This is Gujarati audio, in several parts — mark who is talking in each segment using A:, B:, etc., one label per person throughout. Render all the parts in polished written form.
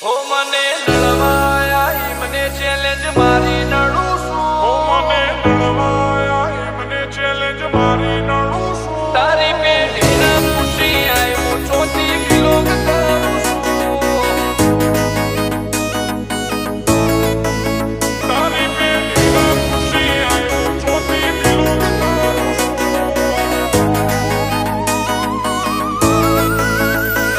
A: હો મને નળવાયા મને ચેલેન્જ મારી નડું છું. હો મને નળવાયા મને ચેલેન્જ મારી નડું છું. તારી પેઢીના પૂછી આવ્યો ચોથી બિલોંગ કરું છું. તારી પેઢીના પૂછી આવ્યો ચોથી બિલોંગ કરું છું.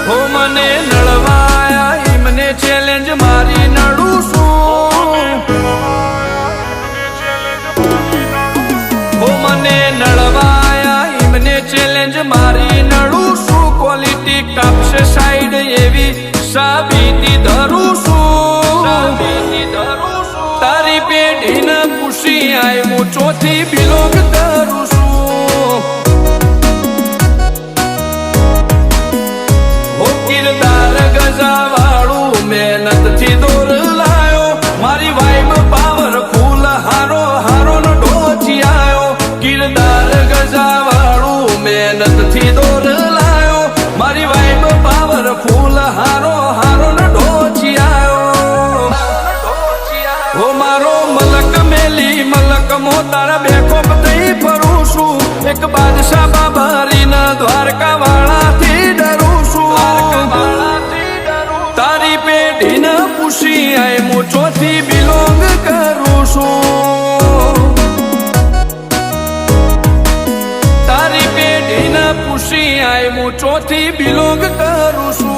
A: હો મને નળવાયા મને ચેલેન્જ મારી નડું છું. હો મને નળવાયા મને ચેલેન્જ મારી નડું છું. ક્વોલિટી કાપશે સાઈડ એવી સાબિતી ધરું છું. તારી પેઢીને પૂછી આવ્યું ચોથી બિલોંગ કરું છું. હો કિરદાર ગજાવાળું મહેનતથી દોર લાયો. મારી વાઈબ પાવરફુલ હારો હારો નો ડોચી આયો. કિરદાર ગજાવાળું મહેનતથી દોર લાયો. મારી વાઈબ પાવરફુલ હારો હારો નો ડોચી આયો. હો મારો મલક મેલી મલક મો તારા બેકોપ થઈ ફરું છું. એક બાદશાહ બાબરીના દ્વારકા વાળાથી ડરું છું. તારી પેઢીને પૂછી આય ચોથી બિલોંગ કરું છું. તારી પેઢીને પૂછી આય ચોથી બિલોંગ કરું છું.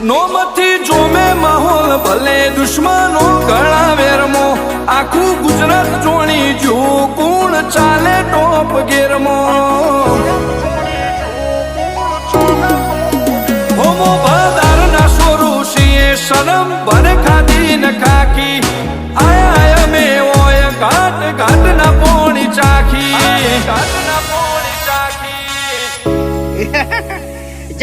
A: નોમથી જોમે માહોલ ભલે દુશ્મનો ગળા વેરમો. આખું ગુજરાત જોણી જો કોણ ચાલે ટોપ ગેરમો. હોમો બદાર ના સોરું છીએ શરમ ભર ખાધી ન ખાકી. આયા અમે ઓય ઘાટ ઘાટ ના પોણી ચાખી. ઘાટ ના પોણી ચાખી.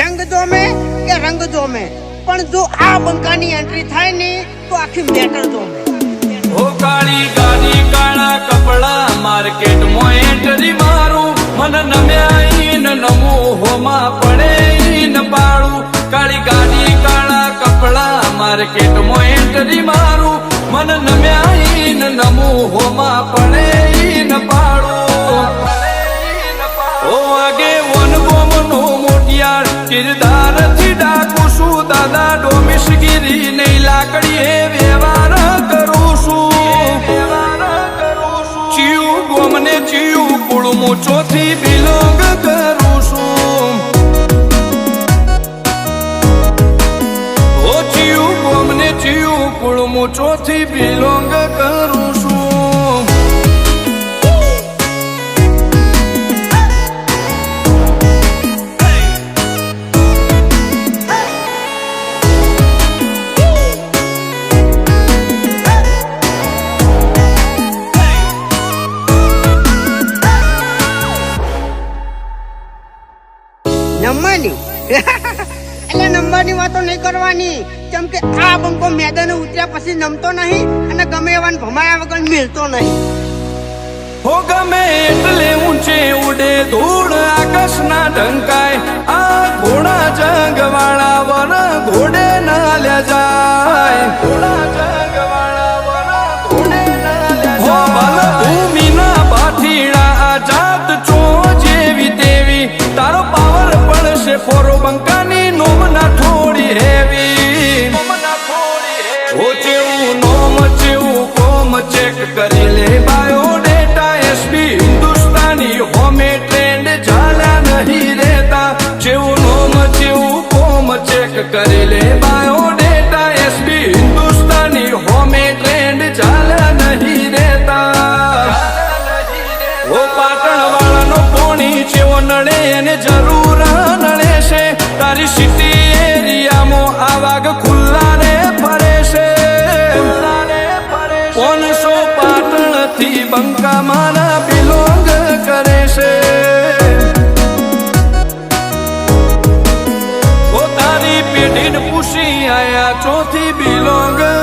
B: જંગ જોમે કે રંગ જોમે પણ જો આ બંકાની એન્ટ્રી થાય ને તો આખી મેટર જોમે.
A: હો કાળી ગાડી કાળા કપડા માર્કેટમાં એન્ટ્રી મારું. મન નમ્યા ન નમું હોમાં પડે ન પાડું. કાળી ગાડી કાળા કપડા માર્કેટમાં એન્ટ્રી મારું. મન નમ્યા ન નમું હોમાં પડે ન પાડું. ઓ આગે વન ગોમનો મોટિયાર કિરદાર થી ડાકું છું. દાદા ડોમિશગીરી નહીં લાકડીએ વ્યવહાર કરું છું. ચિયું ગોમને ચિયું કુળમું ચોથી બિલોંગ કરું છું. ઓ ચિયું ગોમને ચિયું કુળમું ચોથી બિલોંગ કરું છું.
B: નંબરની એટલે નંબરની વાતો નહીં કરવાની. કેમ કે આ બંકો મેદાને ઉતર્યા પછી નમતો નહીં અને ગમે એવાને ભમાયા વગર મિલતો નહીં.
A: હો ગમે એટલે ઊંચે ઉડે ધૂળ આકાશના ઢંકાય. આ ઘોડા જંગ વાળા વર ઘોડે ના લે જાય. ઘોડા જંગ વાળા વર ઘોડે ના લે જાય. હો બલ ભૂમિના બાઠીડા આ જાત ચો જેવી તેવી. તારો પાવર પડશે ફોરો બંકાની નોમના થોડી હેવી. હો ચેવું નોમ ચેવું કોમ ચેક કરી લે બાયોડેટા. એસબી હિન્દુસ્તાની હોમે ટ્રેન્ડ ઝાલ્યા નહીં રહેતા. જેવું નોમ જેવું કોમ ચેક કરી લે બાયોડેટા. એસબી હિન્દુસ્તાની હોમે ટ્રેન્ડ ઝાલ્યા નહીં રહેતા. ઓ પાટણ વાળાનો પોણી જેવો નડે એને જરૂર નડે છે. તારી સિટી એરિયામાં આ વાઘ ખુલ્લા રે ફરે છે. 500 પાટણ થી બંકા મારા બિલોંગ કરે છે. પેઢીને પૂછી આયા ચોથી બિલોંગ